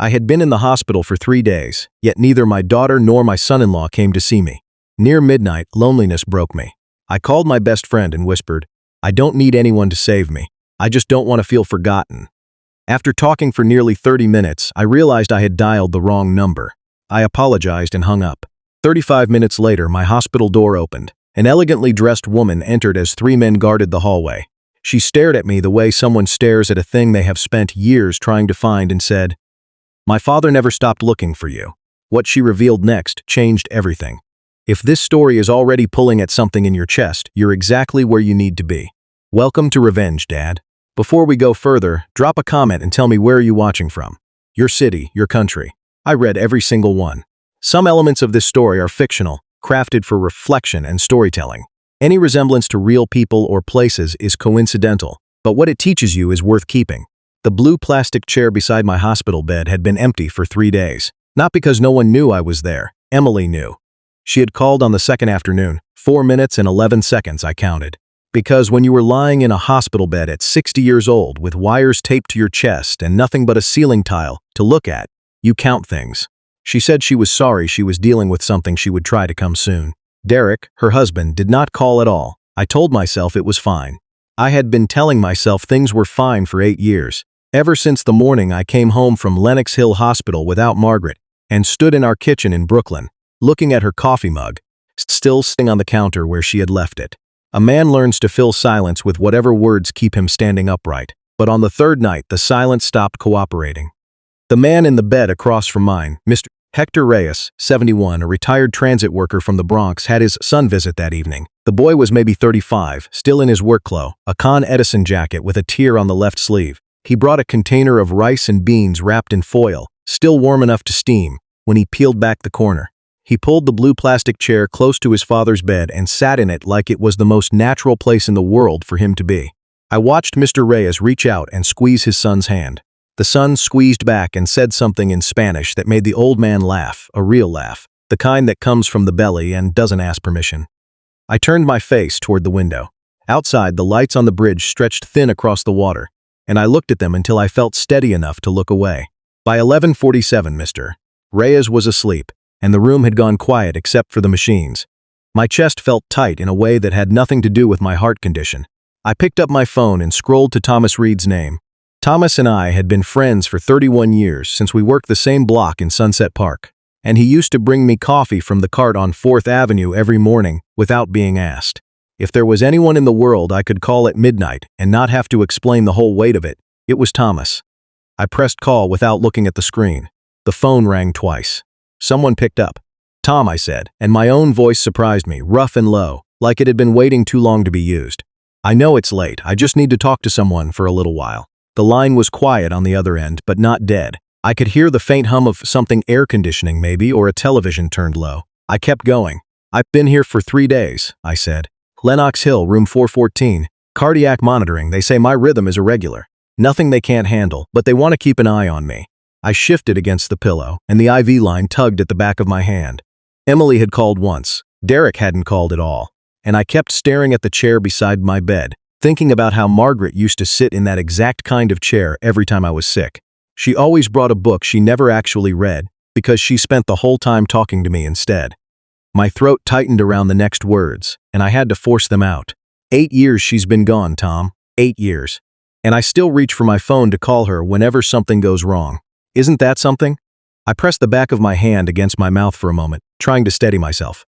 I had been in the hospital for 3 days, yet neither my daughter nor my son-in-law came to see me. Near midnight, loneliness broke me. I called my best friend and whispered, "I don't need anyone to save me. I just don't want to feel forgotten." After talking for nearly 30 minutes, I realized I had dialed the wrong number. I apologized and hung up. 35 minutes later, my hospital door opened. An elegantly dressed woman entered as 3 men guarded the hallway. She stared at me the way someone stares at a thing they have spent years trying to find and said, "My father never stopped looking for you." What she revealed next changed everything. If this story is already pulling at something in your chest, you're exactly where you need to be. Welcome to Revenge, Dad. Before we go further, drop a comment and tell me where you're watching from. Your city, your country. I read every single one. Some elements of this story are fictional, crafted for reflection and storytelling. Any resemblance to real people or places is coincidental, but what it teaches you is worth keeping. The blue plastic chair beside my hospital bed had been empty for 3 days. Not because no one knew I was there. Emily knew. She had called on the second afternoon, 4 minutes and 11 seconds I counted. Because when you were lying in a hospital bed at 60 years old with wires taped to your chest and nothing but a ceiling tile to look at, you count things. She said she was sorry she was dealing with something she would try to come soon. Derek, her husband, did not call at all. I told myself it was fine. I had been telling myself things were fine for 8 years. Ever since the morning I came home from Lenox Hill Hospital without Margaret and stood in our kitchen in Brooklyn, looking at her coffee mug, still sitting on the counter where she had left it. A man learns to fill silence with whatever words keep him standing upright. But on the third night, the silence stopped cooperating. The man in the bed across from mine, Mr. Hector Reyes, 71, a retired transit worker from the Bronx, had his son visit that evening. The boy was maybe 35, still in his work clothes, a Con Edison jacket with a tear on the left sleeve. He brought a container of rice and beans wrapped in foil, still warm enough to steam, when he peeled back the corner. He pulled the blue plastic chair close to his father's bed and sat in it like it was the most natural place in the world for him to be. I watched Mr. Reyes reach out and squeeze his son's hand. The son squeezed back and said something in Spanish that made the old man laugh, a real laugh, the kind that comes from the belly and doesn't ask permission. I turned my face toward the window. Outside, the lights on the bridge stretched thin across the water, and I looked at them until I felt steady enough to look away. By 11:47, Mr. Reyes was asleep, and the room had gone quiet except for the machines. My chest felt tight in a way that had nothing to do with my heart condition. I picked up my phone and scrolled to Thomas Reed's name. Thomas and I had been friends for 31 years since we worked the same block in Sunset Park, and he used to bring me coffee from the cart on 4th Avenue every morning without being asked. If there was anyone in the world I could call at midnight and not have to explain the whole weight of it, it was Thomas. I pressed call without looking at the screen. The phone rang twice. Someone picked up. "Tom," I said, and my own voice surprised me, rough and low, like it had been waiting too long to be used. "I know it's late. I just need to talk to someone for a little while." The line was quiet on the other end, but not dead. I could hear the faint hum of something, air conditioning maybe, or a television turned low. I kept going. "I've been here for 3 days, I said. "Lenox Hill, room 414. Cardiac monitoring. They say my rhythm is irregular. Nothing they can't handle, but they want to keep an eye on me." I shifted against the pillow, and the IV line tugged at the back of my hand. Emily had called once. Derek hadn't called at all. And I kept staring at the chair beside my bed, thinking about how Margaret used to sit in that exact kind of chair every time I was sick. She always brought a book she never actually read, because she spent the whole time talking to me instead. My throat tightened around the next words, and I had to force them out. 8 years she's been gone, Tom. 8 years. And I still reach for my phone to call her whenever something goes wrong. Isn't that something? I pressed the back of my hand against my mouth for a moment, trying to steady myself.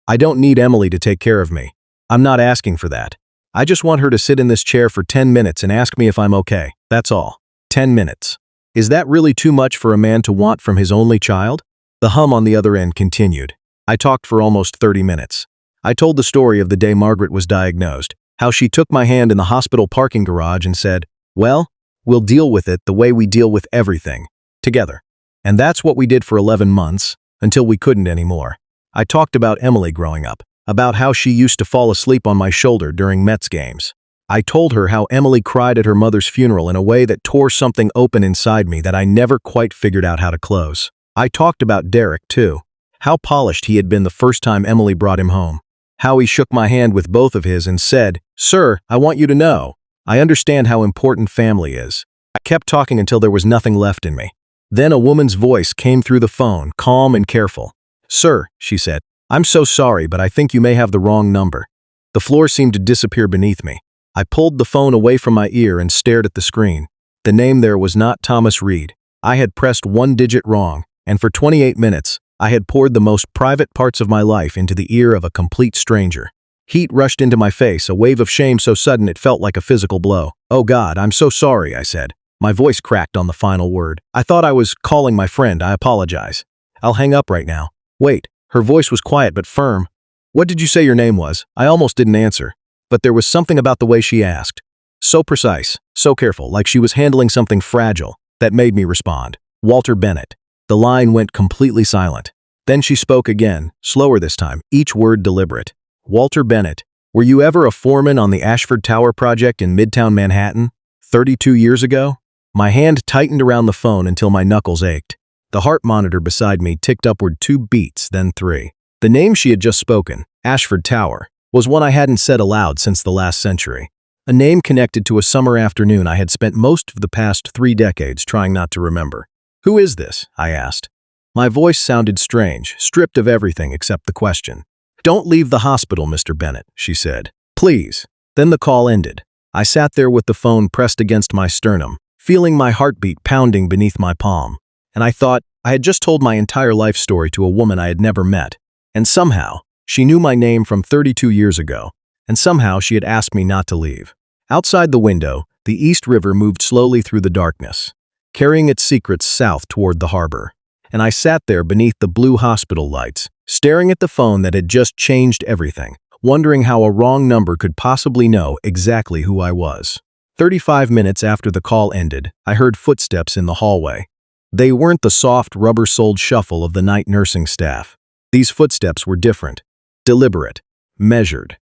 I don't need Emily to take care of me. I'm not asking for that. I just want her to sit in this chair for 10 minutes and ask me if I'm okay. That's all. 10 minutes. Is that really too much for a man to want from his only child? The hum on the other end continued. I talked for almost 30 minutes. I told the story of the day Margaret was diagnosed, how she took my hand in the hospital parking garage and said, "Well, we'll deal with it the way we deal with everything. Together." And that's what we did for 11 months, until we couldn't anymore. I talked about Emily growing up, about how she used to fall asleep on my shoulder during Mets games. I told her how Emily cried at her mother's funeral in a way that tore something open inside me that I never quite figured out how to close. I talked about Derek, too. How polished he had been the first time Emily brought him home. How he shook my hand with both of his and said, "Sir, I want you to know, I understand how important family is." I kept talking until there was nothing left in me. Then a woman's voice came through the phone, calm and careful. "Sir," she said, "I'm so sorry, but I think you may have the wrong number." The floor seemed to disappear beneath me. I pulled the phone away from my ear and stared at the screen. The name there was not Thomas Reed. I had pressed one digit wrong, and for 28 minutes, I had poured the most private parts of my life into the ear of a complete stranger. Heat rushed into my face, a wave of shame so sudden it felt like a physical blow. "Oh God, I'm so sorry," I said. My voice cracked on the final word. "I thought I was calling my friend. I apologize. I'll hang up right now." "Wait." Her voice was quiet but firm. "What did you say your name was?" I almost didn't answer, but there was something about the way she asked. So precise, so careful, like she was handling something fragile, that made me respond. "Walter Bennett." The line went completely silent. Then she spoke again, slower this time, each word deliberate. "Walter Bennett, were you ever a foreman on the Ashford Tower project in Midtown Manhattan? 32 years ago?" My hand tightened around the phone until my knuckles ached. The heart monitor beside me ticked upward 2 beats, then 3. The name she had just spoken, Ashford Tower, was one I hadn't said aloud since the last century. A name connected to a summer afternoon I had spent most of the past 3 decades trying not to remember. "Who is this?" I asked. My voice sounded strange, stripped of everything except the question. "Don't leave the hospital, Mr. Bennett," she said. "Please." Then the call ended. I sat there with the phone pressed against my sternum, feeling my heartbeat pounding beneath my palm. And I thought, I had just told my entire life story to a woman I had never met. And somehow, she knew my name from 32 years ago. And somehow she had asked me not to leave. Outside the window, the East River moved slowly through the darkness, carrying its secrets south toward the harbor. And I sat there beneath the blue hospital lights, staring at the phone that had just changed everything, wondering how a wrong number could possibly know exactly who I was. 35 minutes after the call ended, I heard footsteps in the hallway. They weren't the soft, rubber-soled shuffle of the night nursing staff. These footsteps were different, deliberate, measured.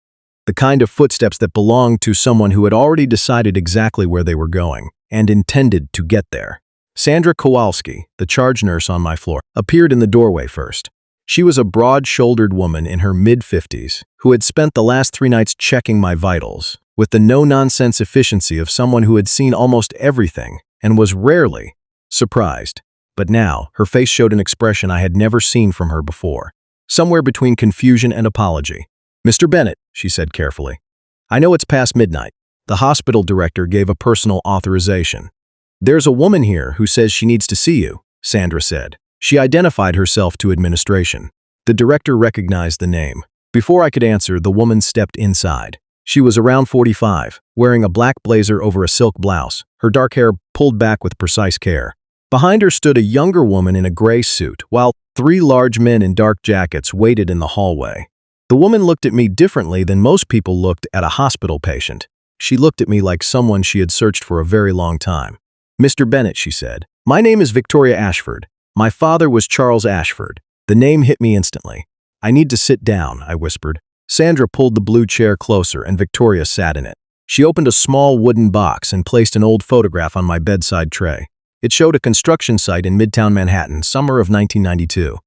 The kind of footsteps that belonged to someone who had already decided exactly where they were going and intended to get there. Sandra Kowalski, the charge nurse on my floor, appeared in the doorway first. She was a broad-shouldered woman in her mid-50s who had spent the last 3 nights checking my vitals with the no-nonsense efficiency of someone who had seen almost everything and was rarely surprised. But now, her face showed an expression I had never seen from her before, somewhere between confusion and apology. "Mr. Bennett," she said carefully, "I know it's past midnight. The hospital director gave a personal authorization. There's a woman here who says she needs to see you," Sandra said. She identified herself to administration. The director recognized the name. Before I could answer, the woman stepped inside. She was around 45, wearing a black blazer over a silk blouse, her dark hair pulled back with precise care. Behind her stood a younger woman in a gray suit, while 3 large men in dark jackets waited in the hallway. The woman looked at me differently than most people looked at a hospital patient. She looked at me like someone she had searched for a very long time. "Mr. Bennett," she said, "my name is Victoria Ashford. My father was Charles Ashford." The name hit me instantly. "I need to sit down," I whispered. Sandra pulled the blue chair closer and Victoria sat in it. She opened a small wooden box and placed an old photograph on my bedside tray. It showed a construction site in Midtown Manhattan, summer of 1992.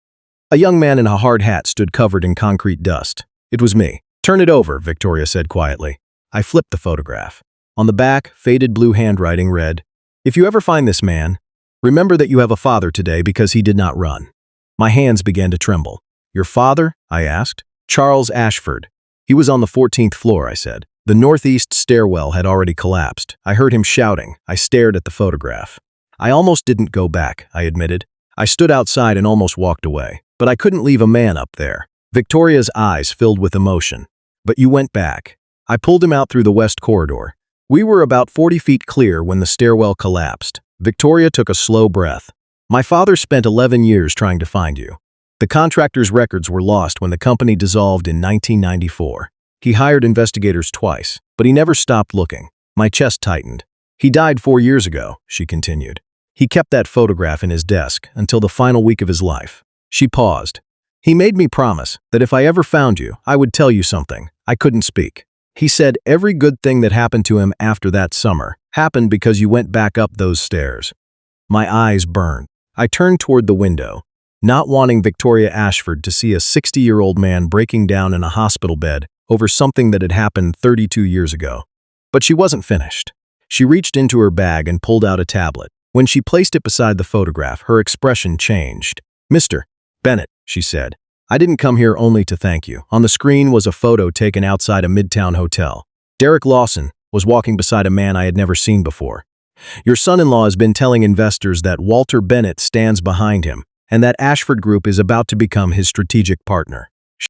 A young man in a hard hat stood covered in concrete dust. It was me. "Turn it over," Victoria said quietly. I flipped the photograph. On the back, faded blue handwriting read, "If you ever find this man, remember that you have a father today because he did not run." My hands began to tremble. "Your father?" I asked. "Charles Ashford. He was on the 14th floor," I said. The northeast stairwell had already collapsed. I heard him shouting. I stared at the photograph. "I almost didn't go back," I admitted. "I stood outside and almost walked away. But I couldn't leave a man up there." Victoria's eyes filled with emotion. "But you went back." I pulled him out through the west corridor. We were about 40 feet clear when the stairwell collapsed. Victoria took a slow breath. "My father spent 11 years trying to find you. The contractor's records were lost when the company dissolved in 1994. He hired investigators twice, but he never stopped looking." My chest tightened. "He died 4 years ago," she continued. "He kept that photograph in his desk until the final week of his life." She paused. "He made me promise that if I ever found you, I would tell you something." I couldn't speak. "He said every good thing that happened to him after that summer happened because you went back up those stairs." My eyes burned. I turned toward the window, not wanting Victoria Ashford to see a 60-year-old man breaking down in a hospital bed over something that had happened 32 years ago. But she wasn't finished. She reached into her bag and pulled out a tablet. When she placed it beside the photograph, her expression changed. "Mr. Bennett," she said, "I didn't come here only to thank you." On the screen was a photo taken outside a midtown hotel. Derek Lawson was walking beside a man I had never seen before. "Your son-in-law has been telling investors that Walter Bennett stands behind him and that Ashford Group is about to become his strategic partner.